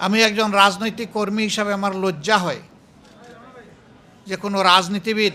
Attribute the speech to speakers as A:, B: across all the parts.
A: আমি একজন রাজনৈতিক কর্মী হিসাবে আমার লজ্জা হয় যে কোনো রাজনীতিবিদ,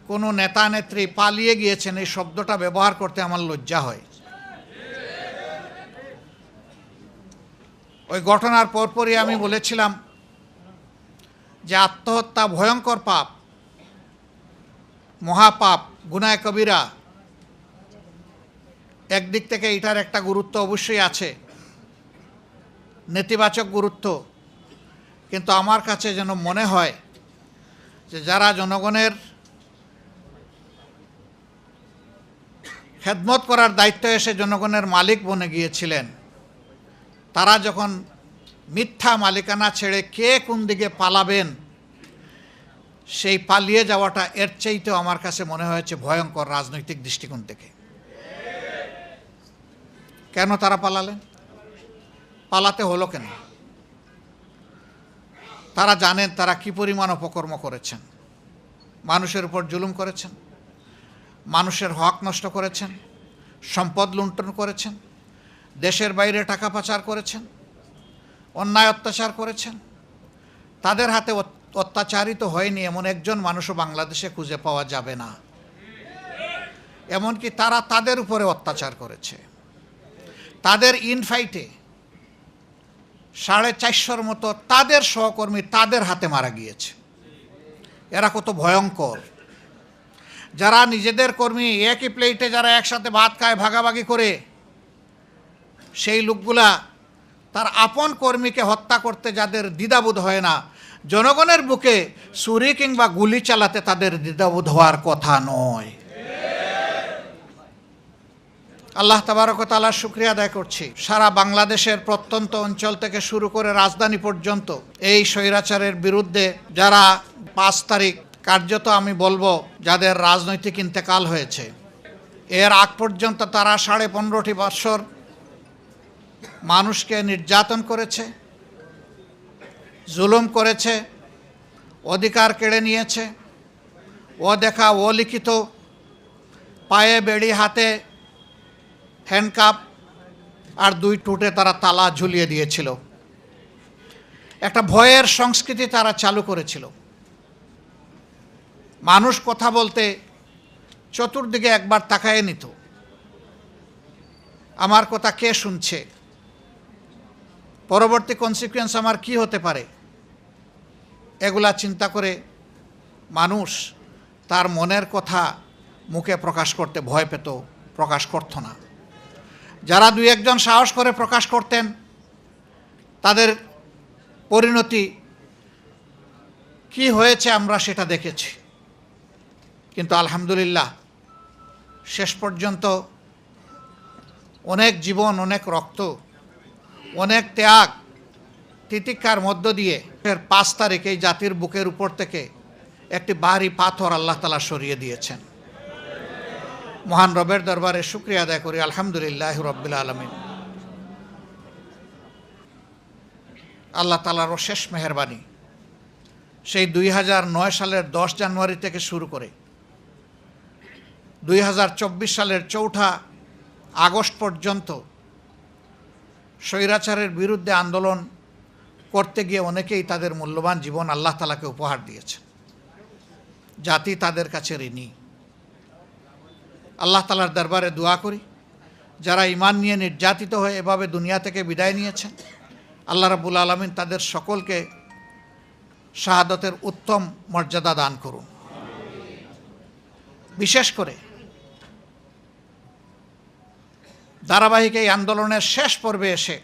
A: কোনো নেতা নেত্রী পালিয়ে গিয়েছেন এই শব্দটা ব্যবহার করতে আমার লজ্জা হয়। ওই ঘটনার পরপরই আমি বলেছিলাম যে আত্মহত্যা ভয়ঙ্কর পাপ, মহাপাপ, গুনাহ কবিরা। একদিক থেকে এটার একটা গুরুত্ব অবশ্যই আছে, নেতিবাচক গুরুত্ব, কিন্তু আমার কাছে যেন মনে হয় যে যারা জনগণের খেদমত করার দায়িত্ব এসে জনগণের মালিক বনে গিয়েছিলেন, তারা যখন মিথ্যা মালিকানা ছেড়ে কে কোন দিকে পালাবেন, সেই পালিয়ে যাওয়াটা এর চাইতেও আমার কাছে মনে হয়েছে ভয়ঙ্কর রাজনৈতিক দৃষ্টিকোণ থেকে। কেন তারা পালালেন? পালাতে হলো কেন? তারা জানেন তারা কি পরিমাণ অপকর্ম করেছেন, মানুষের উপর জুলুম করেছেন, মানুষের হক নষ্ট করেছেন, সম্পদ লুণ্ঠন করেছেন, দেশের বাইরে টাকা পাচার করেছেন, অন্যায় অত্যাচার করেছেন। তাদের হাতে অত্যাচারিত হয়নি এমন একজন মানুষও বাংলাদেশে খুঁজে পাওয়া যাবে না। এমনকি তারা তাদের উপরে অত্যাচার করেছে। তাদের ইনফাইটে 450-র মতো তাদের সহকর্মী তাদের হাতে মারা গিয়েছে। এরা কত ভয়ঙ্কর! যারা নিজেদের কর্মী একই প্লেটে যারা একসাথে ভাত খায় ভাগাভাগি করে, সেই লোকগুলা তার আপন কর্মীকে হত্যা করতে যাদের দ্বিধাবোধ হয় না, জনগণের বুকে ছুরি কিংবা গুলি চালাতে তাদের দ্বিধাবোধ হওয়ার কথা নয়। আল্লাহ তাবারক ওয়া তাআলার শুকরিয়া আদায় করছি, সারা বাংলাদেশের প্রত্যন্ত অঞ্চল থেকে শুরু করে রাজধানী পর্যন্ত এই স্বৈরাচারের বিরুদ্ধে যারা 5 তারিখ কার্যত আমি বলবো যাদের রাজনৈতিক ইন্তেকাল হয়েছে, এর আগ পর্যন্ত তারা 15.5 বছর মানুষকে নির্যাতন করেছে, জুলুম করেছে, অধিকার কেড়ে নিয়েছে, অদেখা অলিখিত পায়ে বেড়ি, হাতে হ্যান্ডকাপ আর 2 ঠোঁটে তারা তালা ঝুলিয়ে দিয়েছিল। একটা ভয়ের সংস্কৃতি তারা চালু করেছিল। মানুষ কথা বলতে চতুর্দিকে একবার তাকায় নিত, আমার কথা কে শুনছে, পরবর্তী কনসিকুয়েন্স আমার কি হতে পারে, এগুলা চিন্তা করে মানুষ তার মনের কথা মুখে প্রকাশ করতে ভয় পেত, প্রকাশ করত না। যারা 2-1 জন সাহস করে প্রকাশ করতেন, তাদের পরিণতি কি হয়েছে আমরা সেটা দেখেছি। কিন্তু আলহামদুলিল্লাহ শেষ পর্যন্ত অনেক জীবন, অনেক রক্ত, অনেক ত্যাগ তিতিক্ষার মধ্য দিয়ে 5 তারিখ এই জাতির বুকের উপর থেকে একটি ভারী পাথর আল্লাহ তাআলা সরিয়ে দিয়েছেন। মহান রবের দরবারে শুকরিয়া আদায় করি, আলহামদুলিল্লাহ রাব্বিল আলামিন। আল্লাহ তাআলার অশেষ মেহেরবানি, সেই 2009 সালের 10 জানুয়ারি থেকে শুরু করে 2024 সালের 4 আগস্ট পর্যন্ত স্বৈরাচারের বিরুদ্ধে আন্দোলন করতে গিয়ে অনেকেই তাদের মূল্যবান জীবন আল্লাহ তাআলাকে উপহার দিয়েছে। জাতি তাদের কাছে ঋণী। আল্লাহ তাআলার দরবারে দোয়া করি, যারা ঈমান নিয়ে নির্যাতিত হয়ে এভাবে দুনিয়া থেকে বিদায় নিয়েছেন, আল্লাহ রাব্বুল আলামিন তাদের সকলকে শাহাদাতের উত্তম মর্যাদা দান করুন। বিশেষ করে ধারাবাহিক এই আন্দোলনের শেষ পর্বে এসে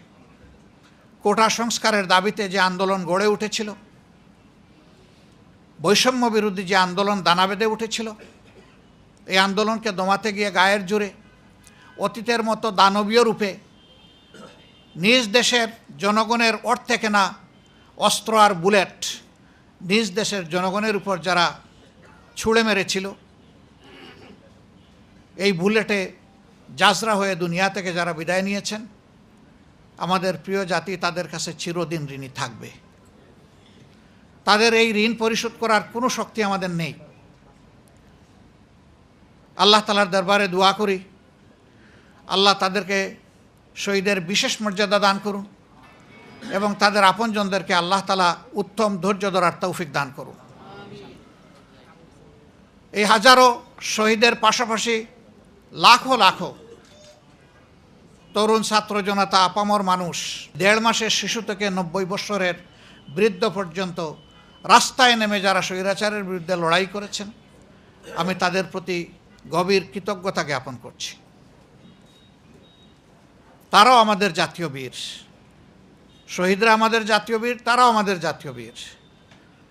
A: কোটা সংস্কারের দাবিতে যে আন্দোলন গড়ে উঠেছিল, বৈষম্য বিরোধী যে আন্দোলন দানা বেঁধে উঠেছিল, এই আন্দোলনকে দমাতে গিয়ে গায়ের জোরে অতীতের মতো দানবীয় রূপে নিজ দেশের জনগণের অর্থে কেনা অস্ত্র আর বুলেট নিজ দেশের জনগণের উপর যারা ছুঁড়ে মেরেছিল, এই বুলেটে জাজরা হয়ে দুনিয়া থেকে যারা বিদায় নিয়েছেন, আমাদের প্রিয় জাতি তাদের কাছে চিরদিন ঋণী থাকবে। তাদের এই ঋণ পরিশোধ করার কোনো শক্তি আমাদের নেই। আল্লাহ তাআলার দরবারে দোয়া করি, আল্লাহ তাদেরকে শহীদের বিশেষ মর্যাদা দান করুন, এবং তাদের আপনজনদেরকে আল্লাহ তাআলা উত্তম ধৈর্য ধরার তৌফিক দান করুন। এই হাজারো শহীদের পাশাপাশি লাখো লাখো তরুণ ছাত্র জনতা, আপামর মানুষ, 1.5 মাসের শিশু থেকে 90 বছরের বৃদ্ধ পর্যন্ত রাস্তায় নেমে যারা স্বৈরাচারের বিরুদ্ধে লড়াই করেছেন, আমি তাদের প্রতি গভীর কৃতজ্ঞতা জ্ঞাপন করছি। তারাও আমাদের জাতীয় বীর। শহীদরা আমাদের জাতীয় বীর, তারাও আমাদের জাতীয় বীর।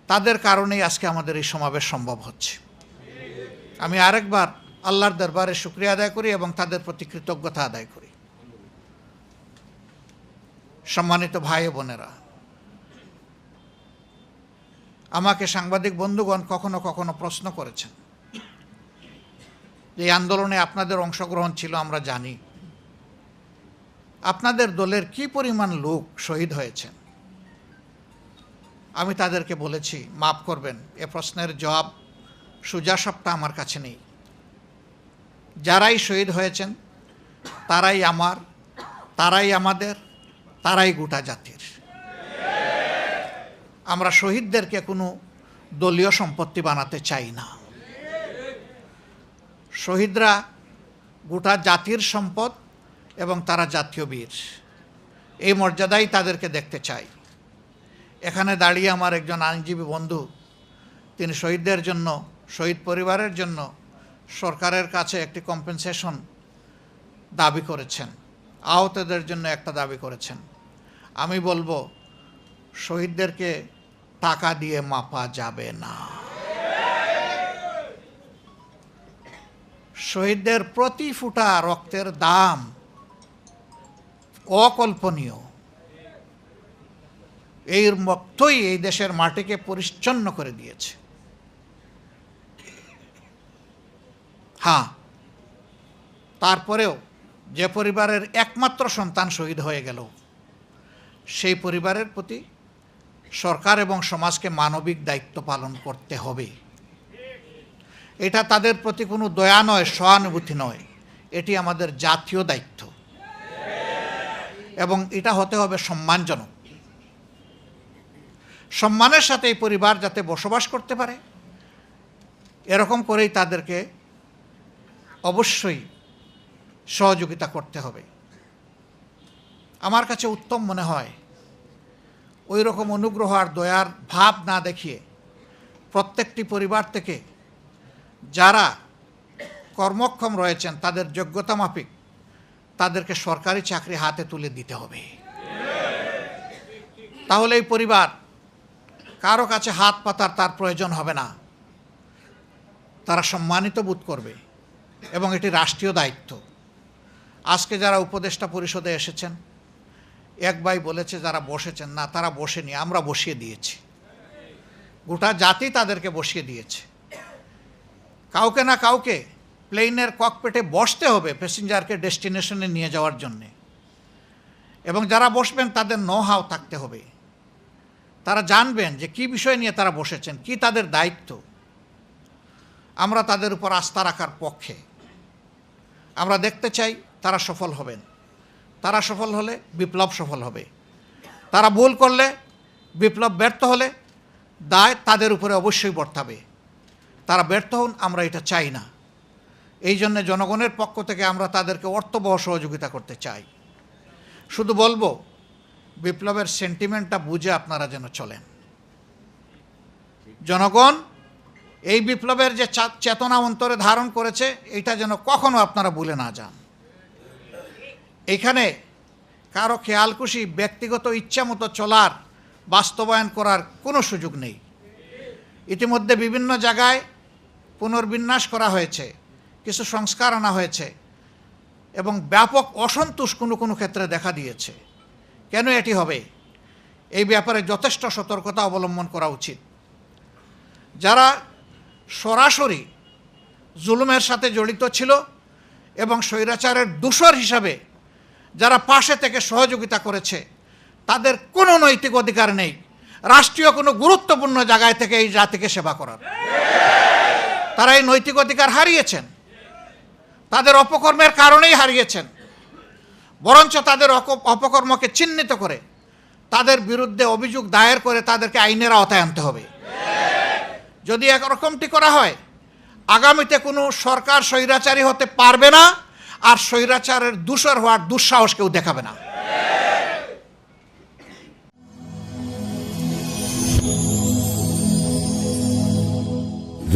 A: তাদের কারণেই আজকে আমাদের এই সমাবেশ সম্ভব হচ্ছে। আমি আরেকবার আল্লাহর দরবারে শুকরিয়া আদায় করি এবং তাদের প্রতি কৃতজ্ঞতা আদায় করি। সম্মানিত ভাই ও বোনেরা, আমাকে সাংবাদিক বন্ধুগণ কখনো কখনো প্রশ্ন করেছেন, এই আন্দোলনে আপনাদের অংশগ্রহণ ছিল আমরা জানি, আপনাদের দলের কি পরিমাণ লোক শহীদ হয়েছেন? আমি তাদেরকে বলেছি, মাফ করবেন, এ প্রশ্নের জবাব সোজাসাপটা আমার কাছে নেই। যারাই শহীদ হয়েছেন তারাই আমার, তারাই আমাদের, তারাই গোটা জাতির। আমরা শহীদদেরকে কোনো দলীয় সম্পত্তি বানাতে চাই না। শহীদরা গোটা জাতির সম্পদ এবং তারা জাতীয় বীর, এই মর্যাদাই তাদেরকে দেখতে চাই। এখানে দাঁড়িয়ে আমার একজন আইনজীবী বন্ধু, তিনি শহীদদের জন্য, শহীদ পরিবারের জন্য সরকারের কাছে একটি কম্পেনসেশন দাবি করেছেন, আহতদের জন্য একটা দাবি করেছেন। আমি বলবো, শহীদদেরকে টাকা দিয়ে মাপা যাবে না। শহীদদের প্রতি ফোঁটা রক্তের দাম অকল্পনীয়। এই রক্তই এই দেশের মাটিকে পরিচ্ছন্ন করে দিয়েছে। হ্যাঁ, তারপরেও যে পরিবারের একমাত্র সন্তান শহীদ হয়ে গেল, সেই পরিবারের প্রতি সরকার এবং সমাজকে মানবিক দায়িত্ব পালন করতে হবে। এটা তাদের প্রতি কোনো দয়া নয়, সহানুভূতি নয়, এটি আমাদের জাতীয় দায়িত্ব এবং এটা হতে হবে সম্মানজনক। সম্মানের সাথে এই পরিবার যাতে বসবাস করতে পারে, এরকম করেই তাদেরকে অবশ্যই সহযোগিতা করতে হবে। আমার কাছে উত্তম মনে হয়, ওই রকম অনুগ্রহ আর দয়ার ভাব না দেখিয়ে প্রত্যেকটি পরিবার থেকে যারা কর্মক্ষম রয়েছেন তাদের যোগ্যতা মাফিক তাদেরকে সরকারি চাকরি হাতে তুলে দিতে হবে। তাহলে এই পরিবার কারো কাছে হাত পাতার তার প্রয়োজন হবে না, তারা সম্মানিত বোধ করবে এবং এটি রাষ্ট্রীয় দায়িত্ব। আজকে যারা উপদেষ্টা পরিষদে এসেছেন, এক ভাই বলেছে যারা বসেছেন, না তারা বসেনি, আমরা বসিয়ে দিয়েছি। গোটা জাতি তাদেরকে বসিয়ে দিয়েছে। কাউকে না কাউকে প্লেনের ককপিটে বসতে হবে প্যাসেঞ্জারকে ডেস্টিনেশনে নিয়ে যাওয়ার জন্যে, এবং যারা বসবেন তাদের নো হাউ থাকতে হবে। তারা জানবেন যে কী বিষয় নিয়ে তারা বসেছেন, কি তাদের দায়িত্ব। আমরা তাদের উপর আস্থা রাখার পক্ষে। আমরা দেখতে চাই তারা সফল হবেন। তারা সফল হলে বিপ্লব সফল হবে। তারা ভুল করলে, বিপ্লব ব্যর্থ হলে দায় তাদের উপরে অবশ্যই বর্তাবে। তারা ব্যর্থ হন, আমরা এটা চাই না। এই জন্যে জনগণের পক্ষ থেকে আমরা তাদেরকে অর্থবহ সহযোগিতা করতে চাই। শুধু বলবো, বিপ্লবের সেন্টিমেন্টটা বুঝে আপনারা যেন চলেন। জনগণ এই বিপ্লবের যে চেতনা অন্তরে ধারণ করেছে, এটা যেন কখনো আপনারা ভুলে না যান। এখানে কারো খেয়ালখুশি ব্যক্তিগত ইচ্ছা মতো চলার, বাস্তবায়ন করার কোনো সুযোগ নেই। ইতিমধ্যে বিভিন্ন জায়গায় পুনর্বিন্যাস করা হয়েছে, কিছু সংস্কার আনা হয়েছে এবং ব্যাপক অসন্তোষ কোনো কোনো ক্ষেত্রে দেখা দিয়েছে। কেন এটি হবে? এই ব্যাপারে যথেষ্ট সতর্কতা অবলম্বন করা উচিত। যারা সরাসরি জুলুমের সাথে জড়িত ছিল এবং স্বৈরাচারের দূষর হিসাবে যারা পাশে থেকে সহযোগিতা করেছে, তাদের কোনো নৈতিক অধিকার নেই রাষ্ট্রীয় কোনো গুরুত্বপূর্ণ জায়গায় থেকে এই জাতিকে সেবা করার। তারা এই নৈতিক অধিকার হারিয়েছেন, তাদের অপকর্মের কারণেই হারিয়েছেন। বরঞ্চ তাদের অপকর্মকে চিহ্নিত করে তাদের বিরুদ্ধে অভিযোগ দায়ের করে তাদেরকে আইনের আওতায় আনতে হবে। যদি একরকমটি করা হয়, আগামীতে কোনো সরকার স্বৈরাচারী হতে পারবে না, আর স্বৈরাচারের দূষর হওয়ার দুঃসাহস কেউ দেখাবে না।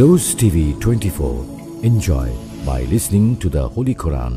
B: Rose TV 24. Enjoy by listening to the Holy Quran.